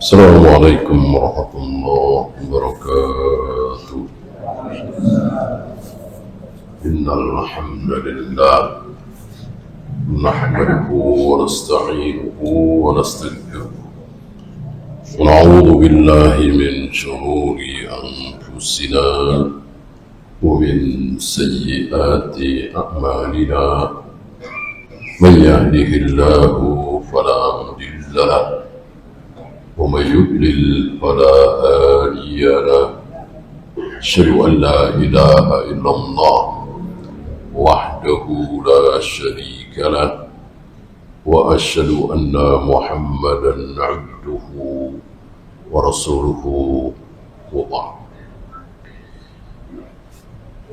السلام عليكم ورحمة الله وبركاته. إن الحمد لله نحمده ونستعينه ونستغفره ونعوذ بالله من شرور أنفسنا ومن سيئات أعمالنا. من يهده الله فلا مضل له ومن يضلل فلا هادي له. أشهد أن لا إله إلا الله وحده لا شريك له وأشهد أن محمدا عبده ورسوله وبعد.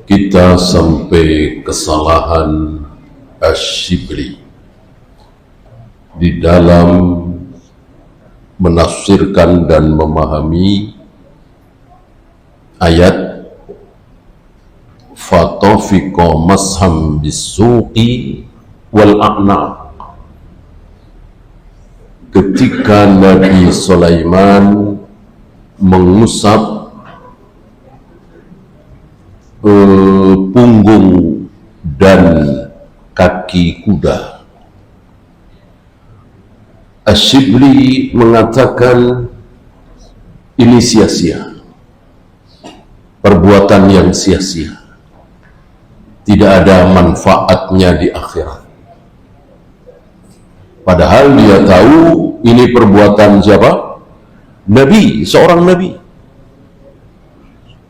Kita sampai kesalahan Asy-Syibli di dalam menafsirkan dan memahami ayat fatafiqa masham bisuqi wal a'naq. Ketika Nabi Sulaiman mengusap punggung dan kaki kuda, Asy-Syibli mengatakan ini sia-sia, perbuatan yang sia-sia, tidak ada manfaatnya di akhirat. Padahal dia tahu ini perbuatan siapa? Nabi, seorang Nabi,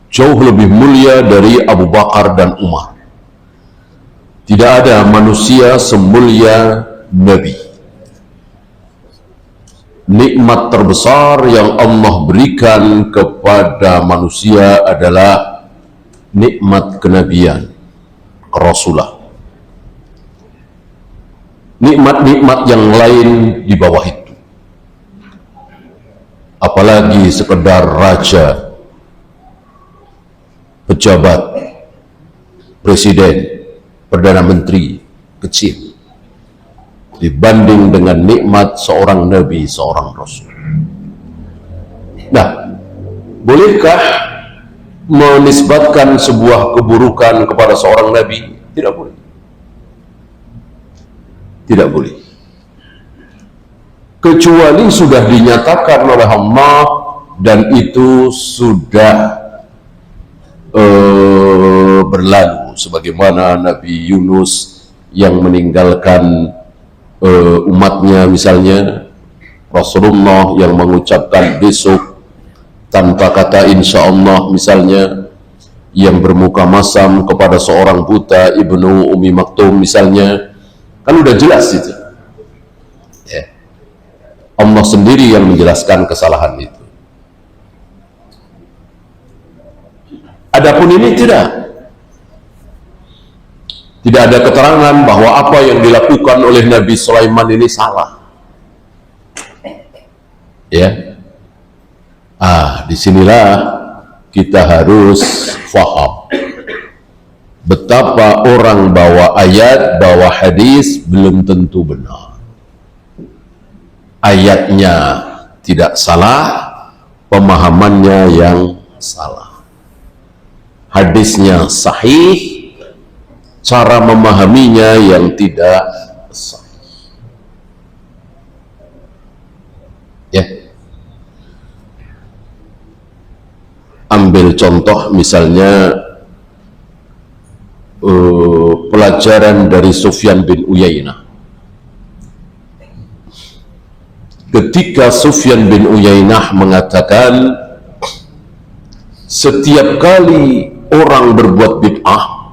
jauh lebih mulia dari Abu Bakar dan Umar. Tidak ada manusia semulia Nabi. Nikmat terbesar yang Allah berikan kepada manusia adalah nikmat kenabian, kerasulan. Nikmat-nikmat yang lain di bawah itu, apalagi sekedar raja, pejabat, presiden, perdana menteri, kecil dibanding dengan nikmat seorang nabi, seorang rasul. Nah, bolehkah menisbatkan sebuah keburukan kepada seorang nabi? Tidak boleh. Tidak boleh. Kecuali sudah dinyatakan oleh Allah dan itu sudah berlalu, sebagaimana Nabi Yunus yang meninggalkan umatnya, misalnya Rasulullah yang mengucapkan besok tanpa kata insya Allah, misalnya yang bermuka masam kepada seorang buta, Ibnu Umi Maktum misalnya, kan udah jelas itu ya. Allah sendiri yang menjelaskan kesalahan itu. Adapun ini tidak ada keterangan bahwa apa yang dilakukan oleh Nabi Sulaiman ini salah. Ya. Disinilah kita harus faham betapa orang bawa ayat, bawa hadis belum tentu benar. Ayatnya tidak salah, pemahamannya yang salah. Hadisnya sahih, cara memahaminya yang tidak sahih. Ya. Ambil contoh misalnya pelajaran dari Sufyan bin Uyainah. Ketika Sufyan bin Uyainah mengatakan setiap kali orang berbuat bid'ah,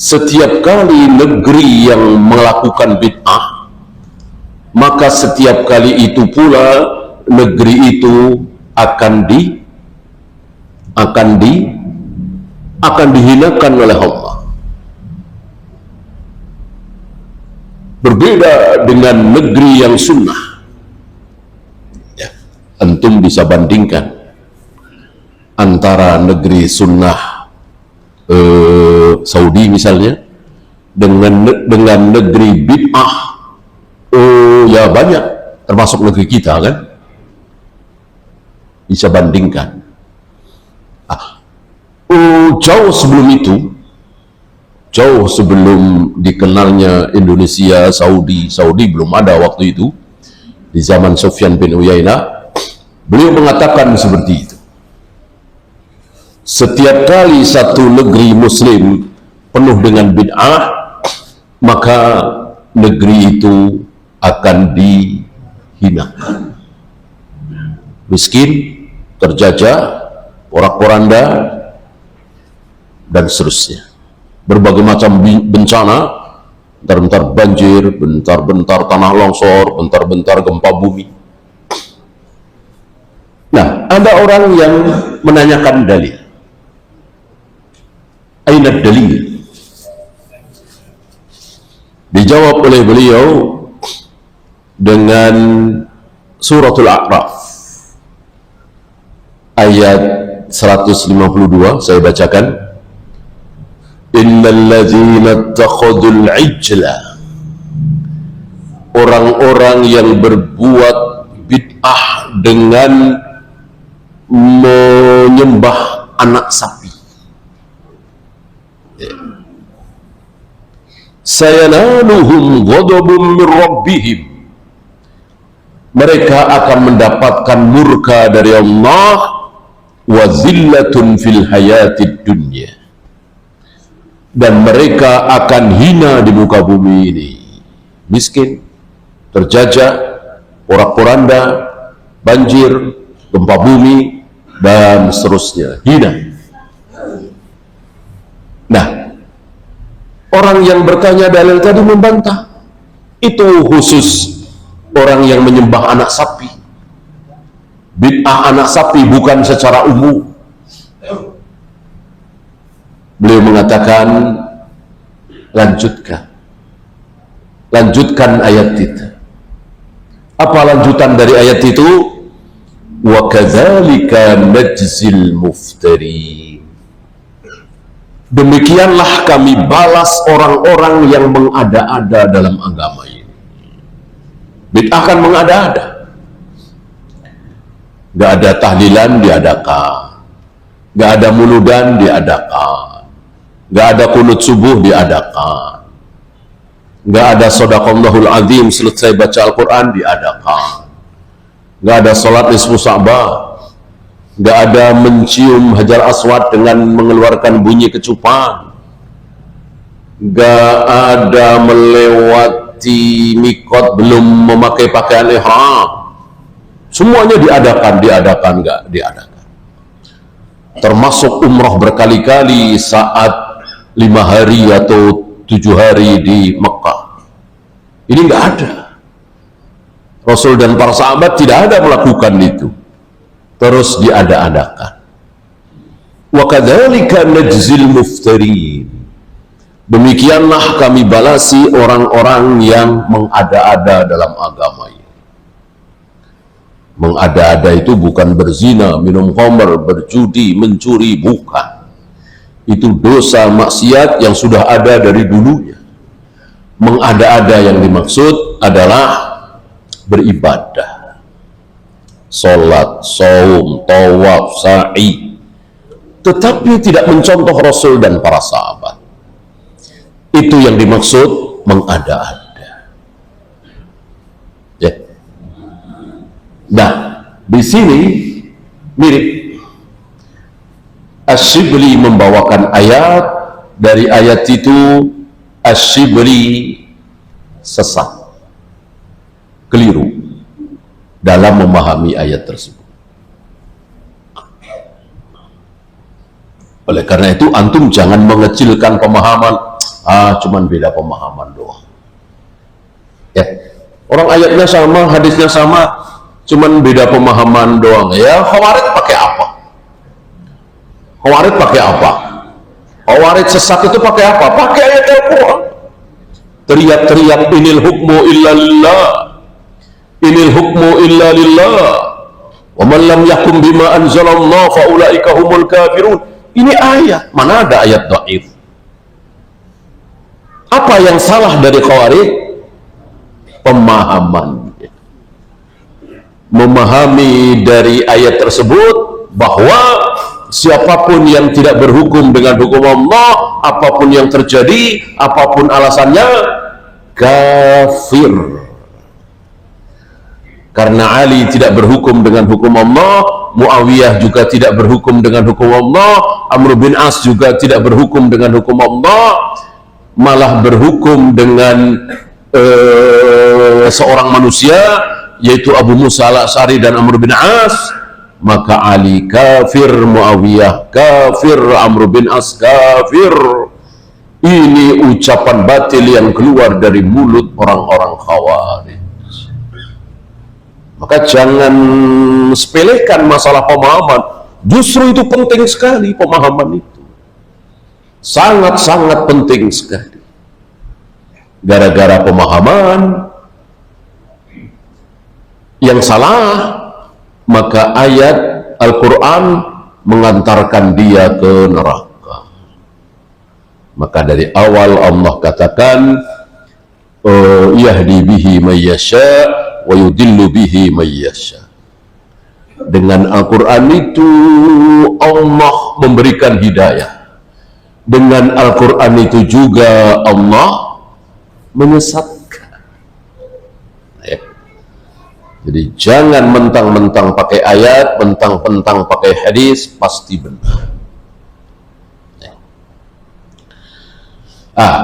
setiap kali negeri yang melakukan bid'ah, maka setiap kali itu pula negeri itu akan dihinakan oleh Allah. Berbeda dengan negeri yang sunnah. Ya, antum bisa bandingkan antara negeri sunnah Saudi misalnya dengan negeri bid'ah. Ya banyak, termasuk negeri kita kan. bisa bandingkan. Jauh sebelum itu, jauh sebelum dikenalnya Indonesia, Saudi belum ada waktu itu, di zaman Sufyan bin Uyainah, beliau mengatakan seperti itu. Setiap kali satu negeri muslim penuh dengan bid'ah, maka negeri itu akan dihinakan. Miskin, terjajah, porak-poranda, dan seterusnya. Berbagai macam bencana, bentar-bentar banjir, bentar-bentar tanah longsor, bentar-bentar gempa bumi. Nah, ada orang yang menanyakan dalil. Aina dalil? Dijawab oleh beliau dengan suratul A'raf ayat 152, saya bacakan. Innal ladzina ittakhadul ijla, orang-orang yang berbuat bid'ah dengan menyembah anak sapi, sayanaluhum ghadabun min rabbihim, mereka akan mendapatkan murka dari Allah, wa zillatun fil hayatid dunya, dan mereka akan hina di muka bumi ini. Miskin, terjajah, porak-poranda, banjir, gempa bumi, dan seterusnya, hina. Nah, orang yang bertanya dalil tadi membantah, itu khusus orang yang menyembah anak sapi. Bid'ah anak sapi bukan secara umum. Beliau mengatakan, lanjutkan ayat itu. Apa lanjutan dari ayat itu? Wa kadzalika najzil muftari, demikianlah kami balas orang-orang yang mengada-ada dalam agama ini. Bid'ah kan mengada-ada. Gak ada tahlilan diadakan, gak ada muludan diadakan, gak ada kunut subuh diadakan, gak ada shadaqallahul azim selesai baca Al-Quran diadakan, gak ada sholat nisfu Sa'ban, gak ada mencium hajar aswad dengan mengeluarkan bunyi kecupan, gak ada melewati mikot belum memakai pakaian ihram. Semuanya diadakan, gak diadakan. Termasuk umrah berkali-kali saat 5 hari atau 7 hari di Mekah. Ini nggak ada. Rasul dan para sahabat tidak ada melakukan itu. Terus diada-adakan. Wa kadzalika najzil muftarin, demikianlah kami balasi orang-orang yang mengada-ada dalam agama ini. Mengada-ada itu bukan berzina, minum khamr, berjudi, mencuri, bukan. Itu dosa maksiat yang sudah ada dari dulunya. Mengada-ada yang dimaksud adalah beribadah, sholat, saum, tawaf, sa'i, tetapi tidak mencontoh Rasul dan para sahabat. Itu yang dimaksud mengada-ada. Nah, di sini mirip. Asy-Syibli membawakan ayat, dari ayat itu Asy-Syibli sesat, keliru dalam memahami ayat tersebut. Oleh karena itu antum jangan mengecilkan pemahaman, cuman beda pemahaman doang. Ya, orang ayatnya sama, hadisnya sama, cuman beda pemahaman doang. Ya, Khawarij pakai apa? Khawarij pakai apa? Khawarij sesat itu pakai apa? Pakai ayat Al-Quran. Teriak-teriak, inil hukmu illa lillah, inil hukmu illa lillah, wa man lam yakum bima anzalallah fa ulaika humul kafirun. Ini ayat, mana ada ayat dhaif? Apa yang salah dari Khawarij? Pemahaman. memahami dari ayat tersebut bahwa siapapun yang tidak berhukum dengan hukum Allah, apapun yang terjadi, apapun alasannya, kafir. Karena Ali tidak berhukum dengan hukum Allah, Muawiyah juga tidak berhukum dengan hukum Allah, Amr bin As juga tidak berhukum dengan hukum Allah, malah berhukum dengan seorang manusia, yaitu Abu Musa al-Asy'ari dan Amr bin As. Maka Ali kafir, Muawiyah kafir, Amr bin As kafir. Ini ucapan batil yang keluar dari mulut orang-orang Khawarij. Maka jangan sepelekan masalah pemahaman. Justru itu penting sekali, pemahaman itu sangat-sangat penting sekali. Gara-gara pemahaman yang salah, maka ayat Al-Quran mengantarkan dia ke neraka. Maka dari awal Allah katakan, yahdi bihi may yasha wa yudillu bihi may yasha. Dengan Al-Quran itu Allah memberikan hidayah. Dengan Al-Quran itu juga Allah menyesatkan. Jadi jangan mentang-mentang pakai ayat, mentang-mentang pakai hadis, pasti benar.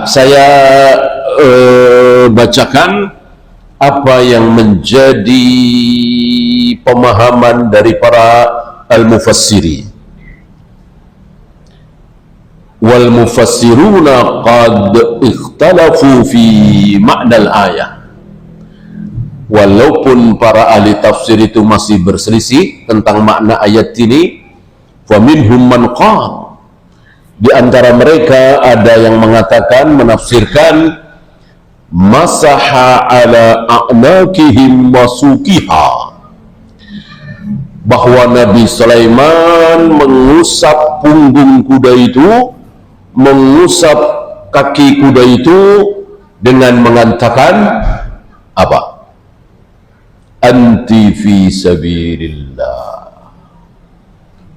Saya bacakan apa yang menjadi pemahaman dari para al-mufassiri. Wal mufassiruna qad ikhtalafu fi ma'na al-ayah. Walaupun para ahli tafsir itu masih berselisih tentang makna ayat ini, fa minhum man qala, di antara mereka ada yang mengatakan, menafsirkan masaha ala a'naqihim wasukiha, bahwa Nabi Sulaiman mengusap punggung kuda itu, mengusap kaki kuda itu dengan mengatakan apa? Anti fi sabilillah,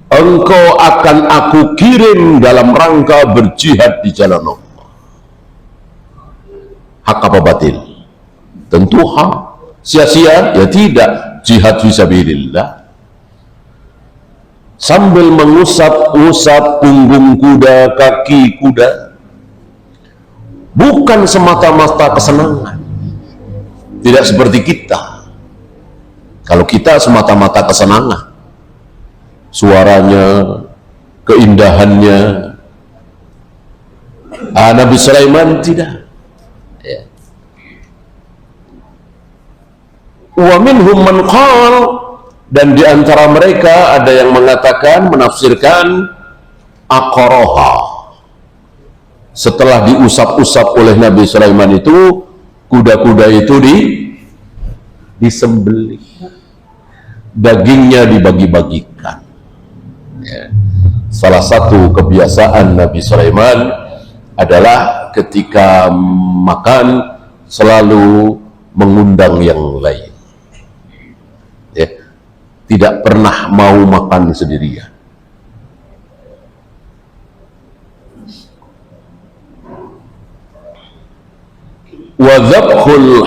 engkau akan aku kirim dalam rangka berjihad di jalan Allah. Hak apa batil? Tentu hak. Sia-sia? Ya tidak. Jihad fi sabilillah. Sambil mengusap-usap punggung kuda, kaki kuda, bukan semata-mata kesenangan. Tidak seperti kita. Kalau kita semata-mata kesenangan, suaranya, keindahannya. Nabi Sulaiman tidak. Wa minhum man qala, dan di antara mereka ada yang mengatakan, menafsirkan aqaraha. Setelah diusap-usap oleh Nabi Sulaiman itu, kuda-kuda itu disembelih, dagingnya dibagi-bagikan. Salah satu kebiasaan Nabi Sulaiman adalah ketika makan selalu mengundang yang lain. Tidak pernah mau makan sendirian. Wa dzabhul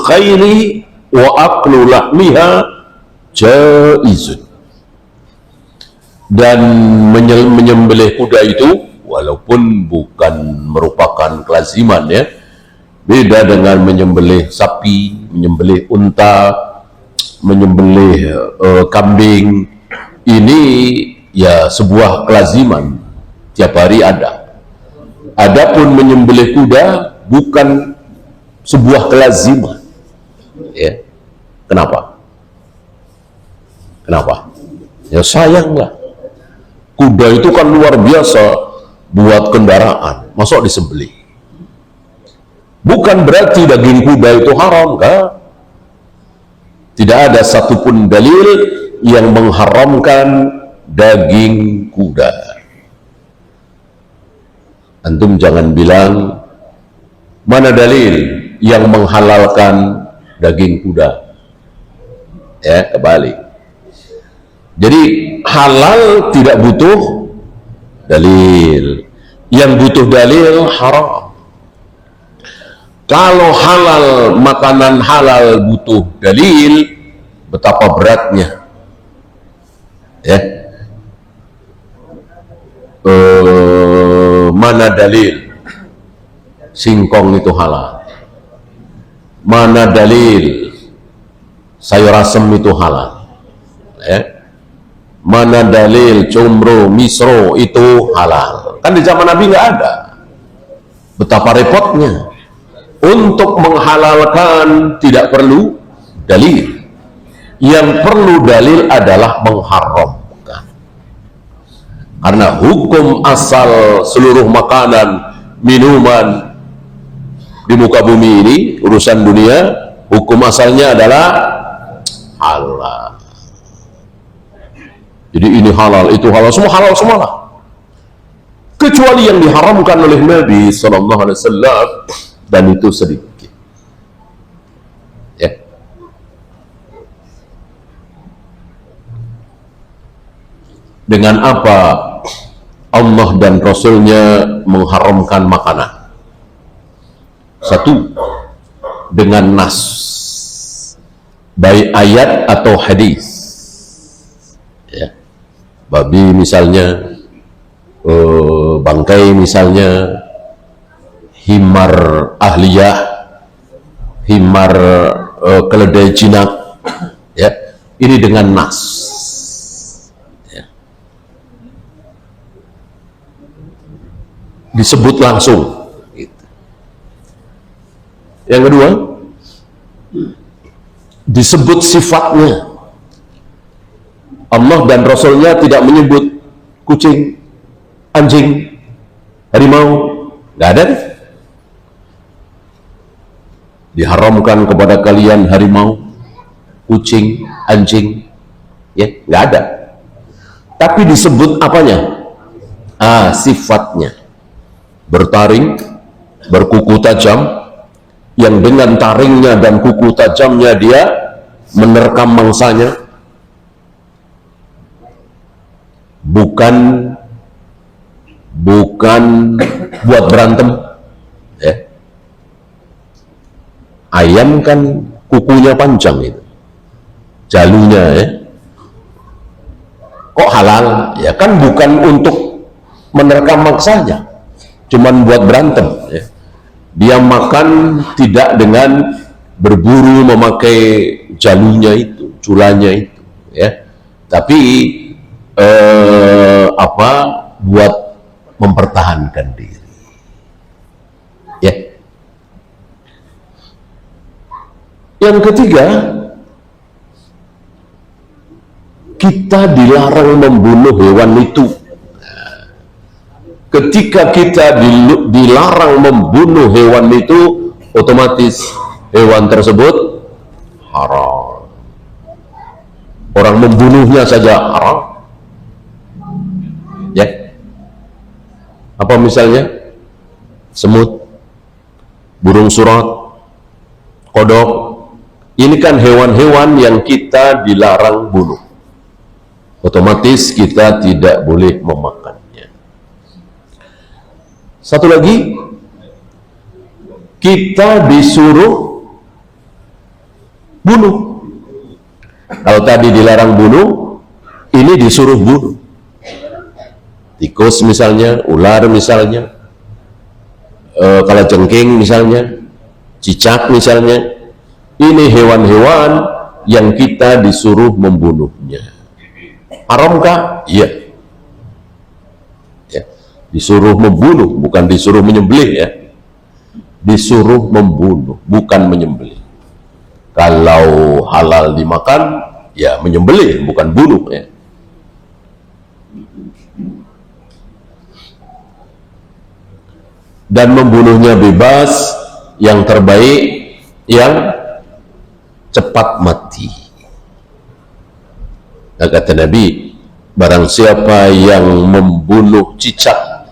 khayli wa aqlu lahmiha jaizun, dan menyembelih kuda itu walaupun bukan merupakan kelaziman, ya, beda dengan menyembelih sapi, menyembelih unta, menyembelih kambing. Ini ya sebuah kelaziman, tiap hari ada. Adapun menyembelih kuda bukan sebuah kelaziman. Ya. Kenapa? Ya sayanglah. Kuda itu kan luar biasa buat kendaraan, masa disembelih? Bukan berarti daging kuda itu haram, kan? Tidak ada satupun dalil yang mengharamkan daging kuda. Antum jangan bilang mana dalil yang menghalalkan daging kuda. Ya, kebalik. Jadi halal tidak butuh dalil. Yang butuh dalil haram. Kalau halal, makanan halal butuh dalil, betapa beratnya. Ya. Mana dalil singkong itu halal? Mana dalil sayur asem itu halal? Ya. Mana dalil combro, misro itu halal? Kan di zaman Nabi nggak ada. Betapa repotnya. Untuk menghalalkan tidak perlu dalil. Yang perlu dalil adalah mengharamkan. Karena hukum asal seluruh makanan, minuman di muka bumi ini, urusan dunia, hukum asalnya adalah halal. Jadi ini halal, itu halal, semua halal semualah. Kecuali yang diharamkan oleh Nabi Sallallahu Alaihi Wasallam, dan itu sedikit. Ya. Dengan apa Allah dan Rasulnya mengharamkan makanan? Satu, dengan nas, baik ayat atau hadis. Ya. Babi misalnya, bangkai misalnya, himar ahliyah, himar keledai jinak, ya, ini dengan nas. Ya. Disebut langsung. Gitu. Yang kedua, disebut sifatnya. Allah dan Rasulnya tidak menyebut kucing, anjing, harimau, nggak ada. Diharamkan kepada kalian harimau, kucing, anjing, ya nggak ada. Tapi disebut apanya? Sifatnya. Bertaring, berkuku tajam, yang dengan taringnya dan kuku tajamnya dia menerkam mangsanya. Bukan buat berantem. Ya. Ayam kan kukunya panjang itu, jalunya, ya. Kok halal? Ya kan bukan untuk menerkam mangsanya, cuman buat berantem. Ya. Dia makan tidak dengan berburu memakai jalunya itu, culanya itu, ya. Tapi buat mempertahankan diri. Ya. Yang ketiga, kita dilarang membunuh hewan itu. Ketika kita dilarang membunuh hewan itu, otomatis hewan tersebut haram. Orang membunuhnya saja haram. Ya. Apa misalnya? Semut, burung surat, kodok. Ini kan hewan-hewan yang kita dilarang bunuh. Otomatis kita tidak boleh memakannya. Satu lagi, kita disuruh bunuh. Kalau tadi dilarang bunuh, ini disuruh bunuh. Tikus misalnya, ular misalnya, kalajengking misalnya, cicak misalnya, ini hewan-hewan yang kita disuruh membunuhnya. Haramkah? Iya. Ya. Disuruh membunuh, bukan disuruh menyembelih, ya. Disuruh membunuh, bukan menyembelih. Kalau halal dimakan, ya menyembelih, bukan bunuh, ya. Dan membunuhnya bebas, yang terbaik, yang cepat mati. Kata Nabi, barang siapa yang membunuh cicak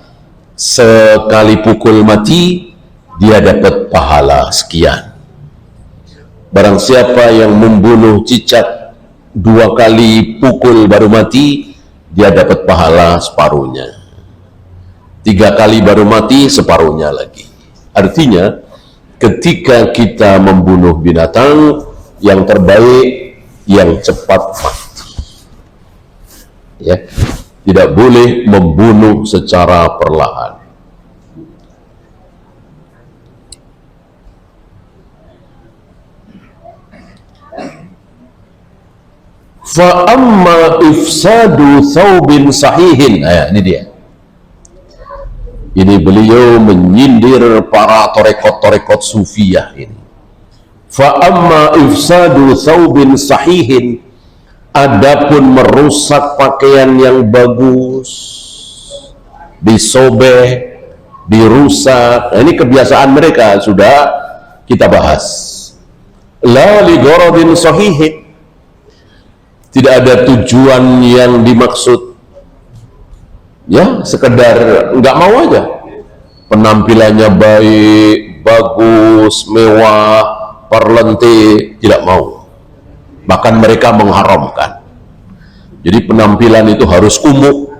sekali pukul mati, dia dapat pahala sekian. Barang siapa yang membunuh cicak 2 kali pukul baru mati, dia dapat pahala separuhnya. 3 kali baru mati, separuhnya lagi. Artinya, ketika kita membunuh binatang, yang terbaik yang cepat mati. Ya, tidak boleh membunuh secara perlahan. Fa amma ifsadu thawbin sahihin. Nah, ini dia. Ini beliau menyindir para torekot-torekot sufiyah ini. Fa amma ifsadu thawbin sahihin, adapun merusak pakaian yang bagus, disobek, dirusak. Nah, ini kebiasaan mereka, sudah kita bahas. La li gharadin sahihin, tidak ada tujuan yang dimaksud, ya sekedar nggak mau aja, penampilannya baik, bagus, mewah, perlente, tidak mau. Bahkan mereka mengharamkan. Jadi penampilan itu harus kumuh,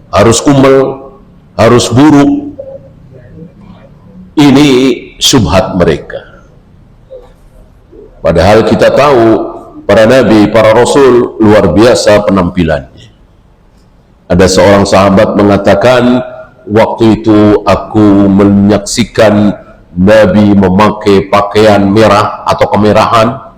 harus kumel, harus buruk. Ini syubhat mereka. Padahal kita tahu para nabi, para rasul luar biasa penampilannya. Ada seorang sahabat mengatakan, waktu itu aku menyaksikan Nabi memakai pakaian merah atau kemerahan.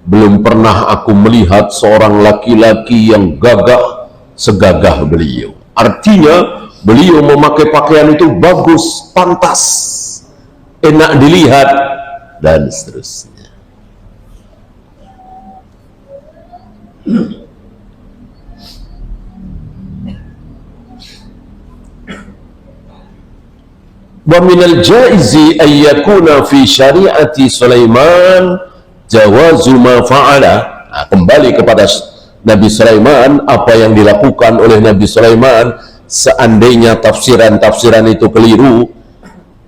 Belum pernah aku melihat seorang laki-laki yang gagah segagah beliau. Artinya beliau memakai pakaian itu bagus, pantas, enak dilihat, dan seterusnya. Wa minal jaizi ay yakuna fi syari'ati Sulaiman jawazu ma fa'ala. Nah, kembali kepada Nabi Sulaiman, apa yang dilakukan oleh Nabi Sulaiman, seandainya tafsiran-tafsiran itu keliru,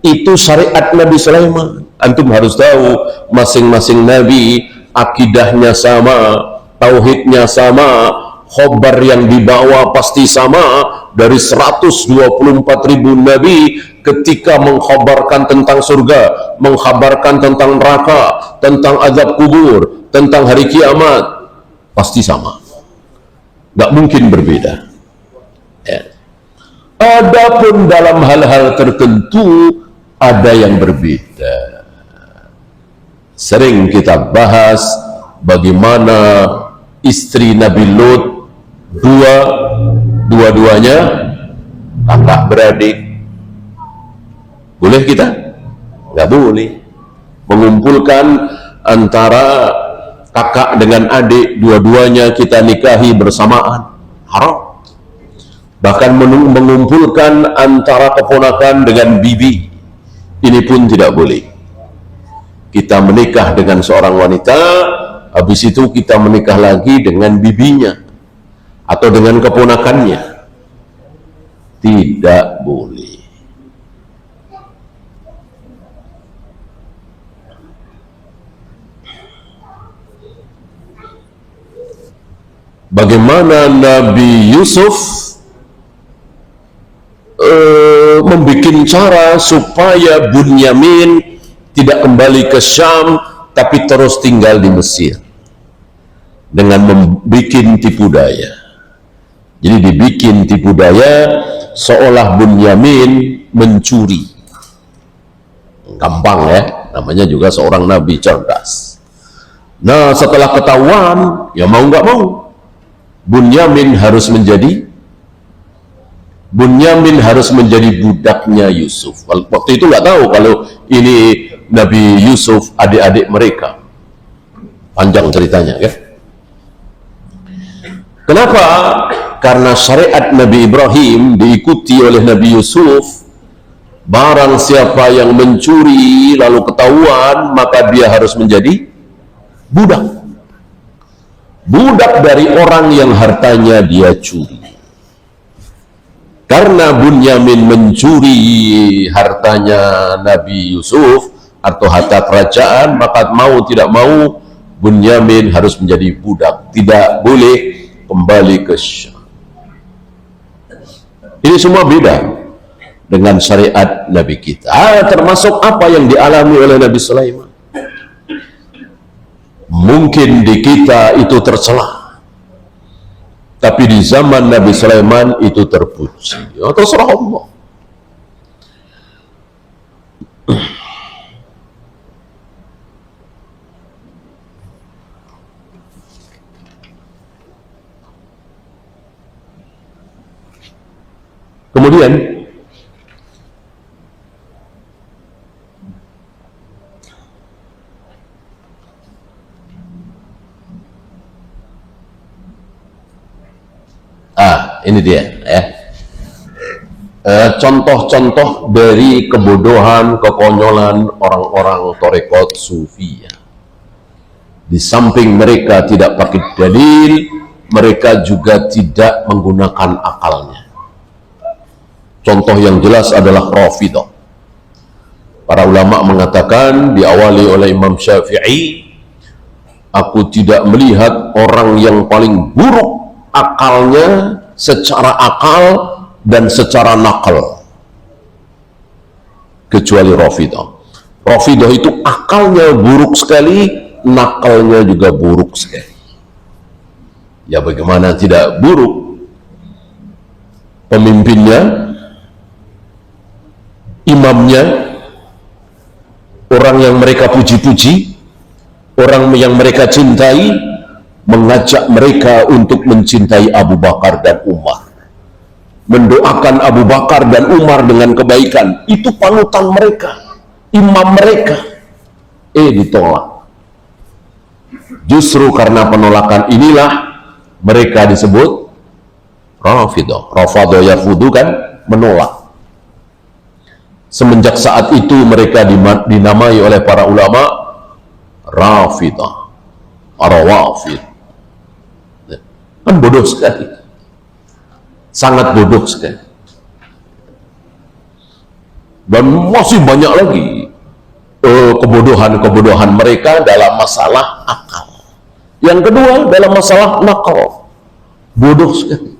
itu syariat Nabi Sulaiman. Antum harus tahu, masing-masing nabi akidahnya sama, tauhidnya sama, khobar yang dibawa pasti sama. Dari 124.000 nabi, ketika mengkhabarkan tentang surga, mengkhabarkan tentang neraka, tentang azab kubur, tentang hari kiamat, pasti sama, nggak mungkin berbeda. Ya. Adapun dalam hal-hal tertentu ada yang berbeda. Sering kita bahas bagaimana istri Nabi Lut, dua-duanya kakak beradik. Boleh kita? Nggak boleh mengumpulkan antara kakak dengan adik, dua-duanya kita nikahi bersamaan, haram. Bahkan mengumpulkan antara keponakan dengan bibi, ini pun tidak boleh. Kita menikah dengan seorang wanita, habis itu kita menikah lagi dengan bibinya atau dengan keponakannya, tidak boleh. Bagaimana Nabi Yusuf membuat cara supaya Bunyamin tidak kembali ke Syam tapi terus tinggal di Mesir dengan membuat tipu daya. Jadi dibikin tipu daya seolah Bunyamin mencuri. Gampang ya, namanya juga seorang nabi cerdas. Nah, setelah ketahuan, ya mau nggak mau, Bunyamin harus menjadi budaknya Yusuf. Waktu itu nggak tahu kalau ini Nabi Yusuf adik-adik mereka. Panjang ceritanya ya. Kenapa? Karena syariat Nabi Ibrahim diikuti oleh Nabi Yusuf. Barang siapa yang mencuri lalu ketahuan, maka dia harus menjadi budak. Budak dari orang yang hartanya dia curi. Karena Bunyamin mencuri hartanya Nabi Yusuf atau harta kerajaan, maka mau tidak mau Bunyamin harus menjadi budak, tidak boleh kembali ke Syam. Ini semua beda dengan syariat Nabi kita. Termasuk apa yang dialami oleh Nabi Sulaiman. Mungkin di kita itu tercela, tapi di zaman Nabi Sulaiman itu terpuji. Ya, terserah Allah. Kemudian ini dia ya. Contoh-contoh dari kebodohan, kekonyolan orang-orang tarekat Sufi. Di samping mereka tidak pakai dalil, mereka juga tidak menggunakan akalnya. Contoh yang jelas adalah Rafidhah. Para ulama mengatakan, diawali oleh Imam Syafi'i, aku tidak melihat orang yang paling buruk akalnya secara akal dan secara nakal kecuali Rafidhah. Rafidhah itu akalnya buruk sekali, nakalnya juga buruk sekali. Ya bagaimana tidak buruk? Pemimpinnya, imamnya, orang yang mereka puji-puji, orang yang mereka cintai, mengajak mereka untuk mencintai Abu Bakar dan Umar, mendoakan Abu Bakar dan Umar dengan kebaikan. Itu panutan mereka, imam mereka. Ditolak. Justru karena penolakan inilah mereka disebut Rafidhah. Rafadhah yafudu kan menolak. Semenjak saat itu mereka dinamai oleh para ulama Rafidhah, Rawafid. Kan bodoh sekali, sangat bodoh sekali. Dan masih banyak lagi kebodohan-kebodohan mereka dalam masalah akal. Yang kedua dalam masalah nakal, bodoh sekali.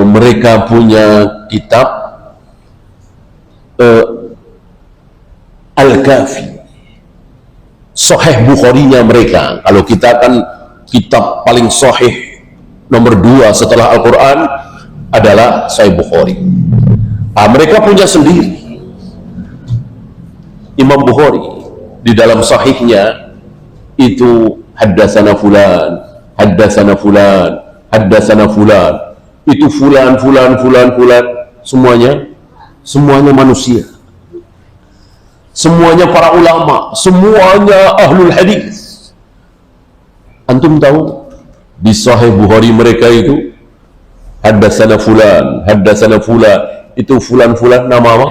Mereka punya kitab Al-Kafi, Sahih Bukhari-nya mereka. Kalau kita kan kitab paling sahih nomor 2 setelah Al-Quran adalah Sahih Bukhari. Mereka punya sendiri. Imam Bukhari di dalam sahihnya itu haddatsana fulan, haddatsana fulan, haddatsana fulan. Itu fulan semuanya manusia, semuanya para ulama, semuanya ahlul hadis. Antum tahu di Sahih Bukhari mereka itu haddatsana fulan, itu fulan nama apa?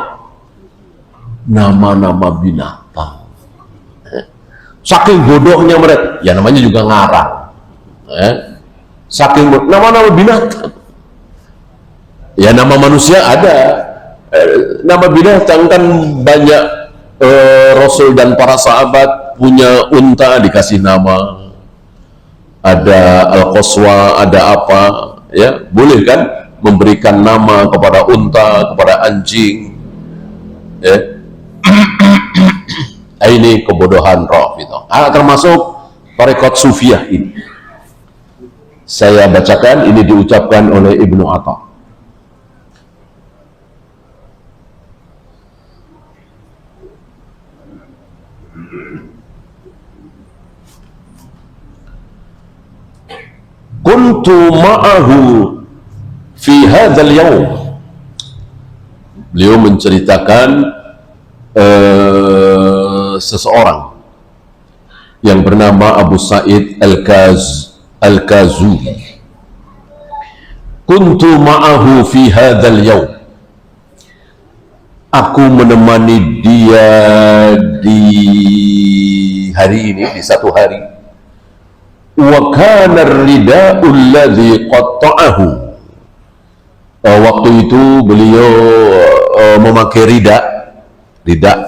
Nama-nama binatang. Saking bodohnya mereka, ya namanya juga ngarang. Saking nama-nama binatang. Ya nama manusia ada, nama binatang kan banyak. Rasul dan para sahabat punya unta dikasih nama, ada Al-Qaswa, ada apa, ya boleh kan memberikan nama kepada unta, kepada anjing, ya. Ini kebodohan Rafidhah. Termasuk tarekat Sufiyah ini. Saya bacakan, ini diucapkan oleh Ibnu Atha. Kuntu ma'ahu fi hadzal yaum. Beliau menceritakan seseorang yang bernama Abu Sa'id Al-Kazuli. Kuntu ma'ahu fi hadzal yaum. Aku menemani dia di hari ini, di satu hari. Wa kana ar-rida'u alladhi qatta'ahu. Waktu itu beliau memakai rida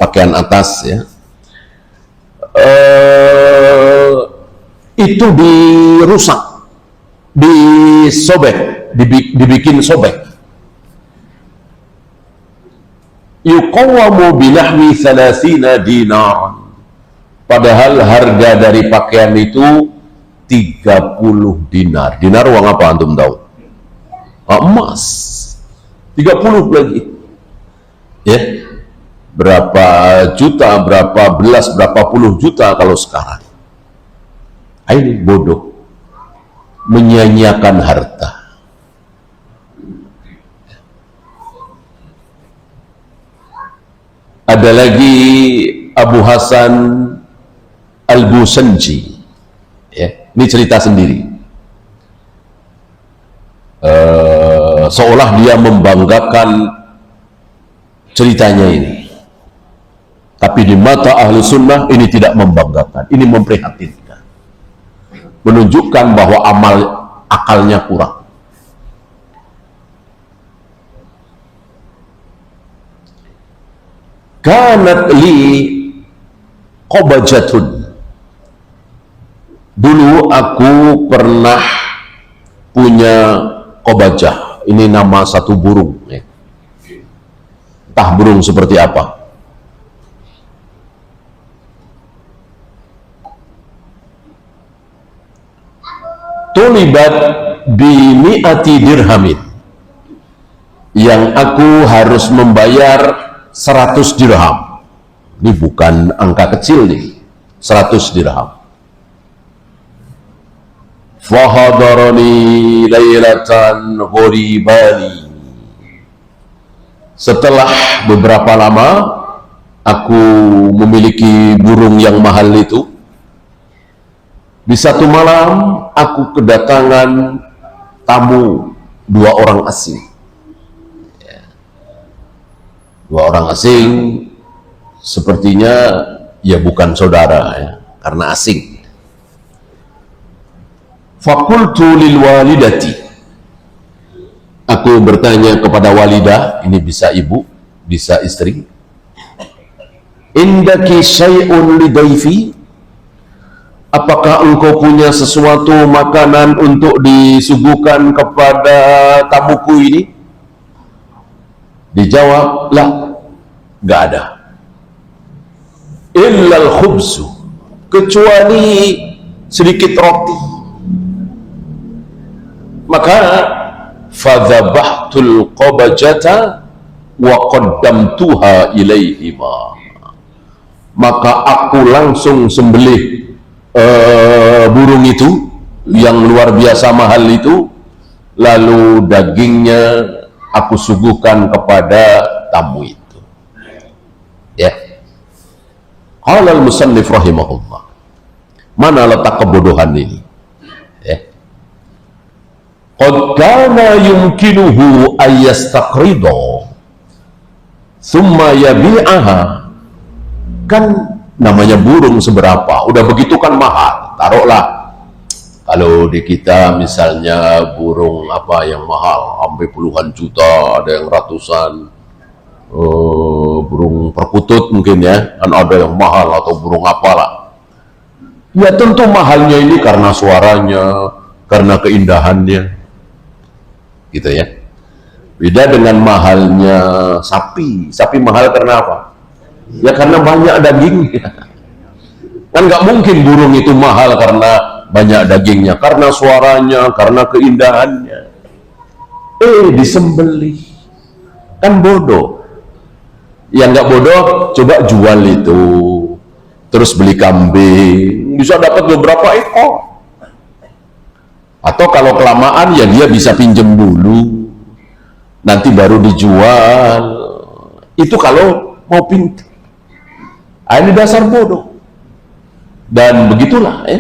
pakaian atas, ya. itu dirusak, disobek, dibikin sobek. Yuqawwamu binahwi 30 dinar, padahal harga dari pakaian itu 30 dinar. Dinar uang apa antum tahu? Emas. 30 lagi. Ya. Berapa juta, berapa belas, berapa puluh juta kalau sekarang. Ini bodoh. Menyia-nyiakan harta. Ada lagi Abu Hasan Al-Busanji, ya, ini cerita sendiri. Seolah dia membanggakan ceritanya ini, tapi di mata ahli sunnah ini tidak membanggakan, ini memprihatinkan, menunjukkan bahwa akalnya kurang. Kanat li qobajatun, dulu aku pernah punya qobajah, ini nama satu burung, ya. Entah burung seperti apa. Tulibat bimi'ati dirhamin, yang aku harus membayar 100 dirham. Ini bukan angka kecil nih, 100 dirham. Fahadarani lailatan ghuribani, setelah beberapa lama aku memiliki burung yang mahal itu, di satu malam aku kedatangan tamu 2 orang asing. 2 orang asing, sepertinya ya bukan saudara, ya, karena asing. Fakultu lil walidati, aku bertanya kepada walidah, ini bisa ibu, bisa istri. Indaki syai'un lidaifi, apakah engkau punya sesuatu makanan untuk disuguhkan kepada tamuku ini? Dijawab, lah, nggak ada. Illal khubzu, kecuali sedikit roti. Maka fadzabahtul qabajata wa qaddamtuha ilaihima, maka aku langsung sembelih burung itu yang luar biasa mahal itu, lalu dagingnya aku suguhkan kepada tamu itu. Ya. Qala al-musannif rahimahullah, mana letak kebodohan ini? Ya. Qad kana yumkinuhu ayyastaqrido thumma yabi'aha, kan namanya burung seberapa, udah begitu kan mahal. Taruhlah kalau di kita misalnya burung apa yang mahal sampai puluhan juta, ada yang ratusan, burung perkutut mungkin ya, kan ada yang mahal, atau burung apalah. Ya tentu mahalnya ini karena suaranya, karena keindahannya, gitu ya. Beda dengan mahalnya sapi. Sapi mahal karena apa? Ya karena banyak dagingnya. Kan nggak mungkin burung itu mahal karena banyak dagingnya, karena suaranya, karena keindahannya. Disembelih, kan bodoh. Yang nggak bodoh coba jual itu, terus beli kambing, bisa dapat beberapa ekor. Atau kalau kelamaan ya dia bisa pinjem dulu, nanti baru dijual. Itu kalau mau pintar. Ini dasar bodoh. Dan begitulah ya,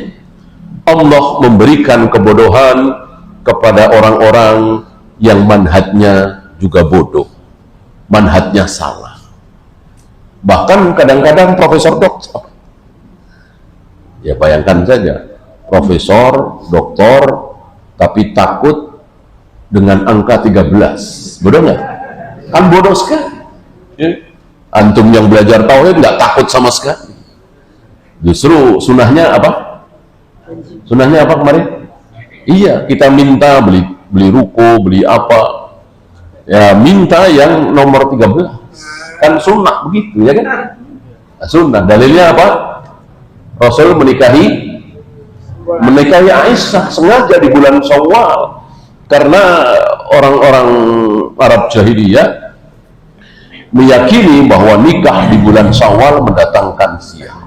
Allah memberikan kebodohan kepada orang-orang yang manhajnya juga bodoh, manhajnya salah. Bahkan kadang-kadang profesor doktor, ya bayangkan saja, profesor doktor tapi takut dengan angka 13, bodoh nggak? Kan bodoh sekali ya. Antum yang belajar tauhid nggak takut sama sekali. Justru sunnahnya apa? Sunnahnya apa kemarin? Iya, kita minta beli ruko, beli apa, ya minta yang nomor 13 kan sunnah begitu ya kan? Nah, sunnah dalilnya apa? Rasul menikahi Aisyah sengaja di bulan Syawal karena orang-orang Arab jahiliyah meyakini bahwa nikah di bulan Syawal mendatangkan sial.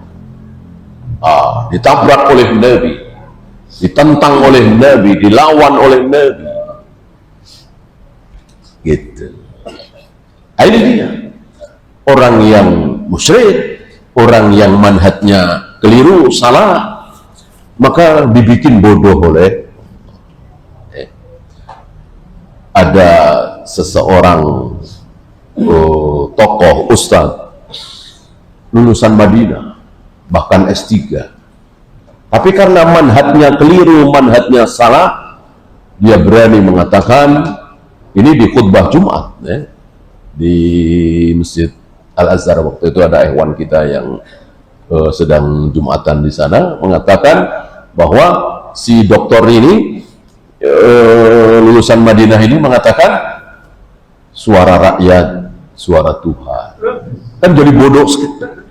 Ditabrak oleh Nabi, ditentang oleh Nabi, dilawan oleh Nabi gitu. Ini dia orang yang musyrik, orang yang manhajnya keliru, salah, maka dibikin bodoh oleh ada seseorang tokoh ustadz lulusan Madinah bahkan S3, tapi karena manhajnya keliru, manhajnya salah, dia berani mengatakan ini di khutbah Jumat di Masjid Al-Azhar. Waktu itu ada ikhwan kita yang sedang Jumatan di sana, mengatakan bahwa si dokter ini lulusan Madinah ini mengatakan suara rakyat, suara Tuhan. Kan jadi bodoh sekali.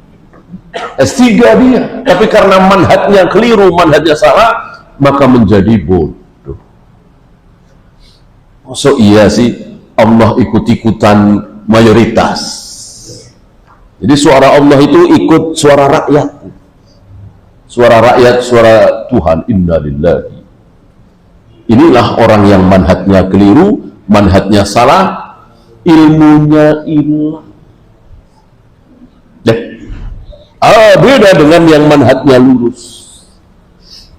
S3 dia, tapi karena manhajnya keliru, manhajnya salah, maka menjadi bodoh. So iya sih Allah ikut-ikutan mayoritas. Jadi suara Allah itu ikut suara rakyat. Suara rakyat, suara Tuhan. Inna lillahi. Inilah orang yang manhajnya keliru, manhajnya salah, ilmunya hilang. Beda dengan yang manhajnya lurus.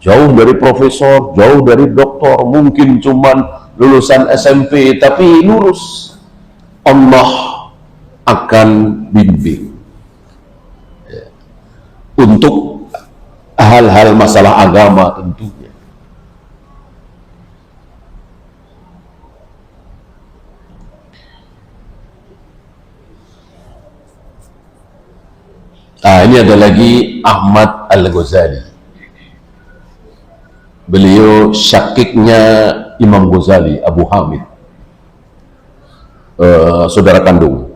Jauh dari profesor, jauh dari doktor, mungkin cuman lulusan SMP, tapi lurus. Allah akan bimbing untuk hal-hal masalah agama tentunya. Ini ada lagi Ahmad Al-Ghazali. Beliau syakiknya Imam Ghazali, Abu Hamid, saudara kandung.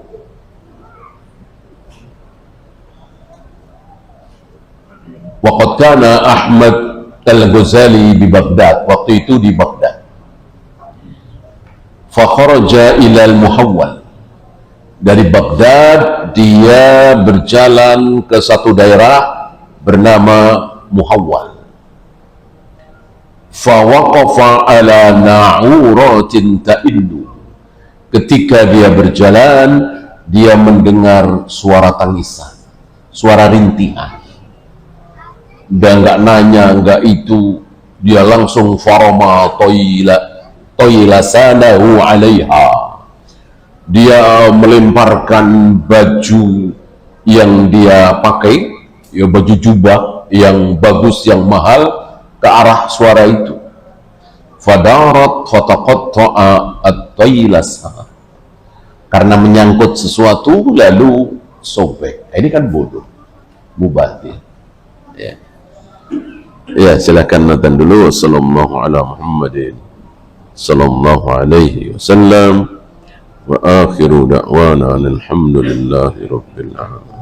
Waqad kana Ahmad Al-Ghazali di Baghdad, waktu itu di Baghdad. Fa kharaja ila al-Muhawwal. Dari Baghdad dia berjalan ke satu daerah bernama Muhawwal. Fa waqafa ala na'uratin ta'illu. Ketika dia berjalan, dia mendengar suara tangisan, suara rintihan. Dia nggak nanya, nggak itu, dia langsung farama toyla sanahu alaiha. Dia melemparkan baju yang dia pakai, ya baju jubah yang bagus, yang mahal, ke arah suara itu. Fadarat fataqatta'a at-taylasa. Karena menyangkut sesuatu lalu sobek. Ini kan bodoh, mubazir. Ya, silakan nonton dulu. Sallallahu ala Muhammadin sallallahu alaihi wasallam. Wa akhiru da'wana alhamdulillahi rabbil alamin.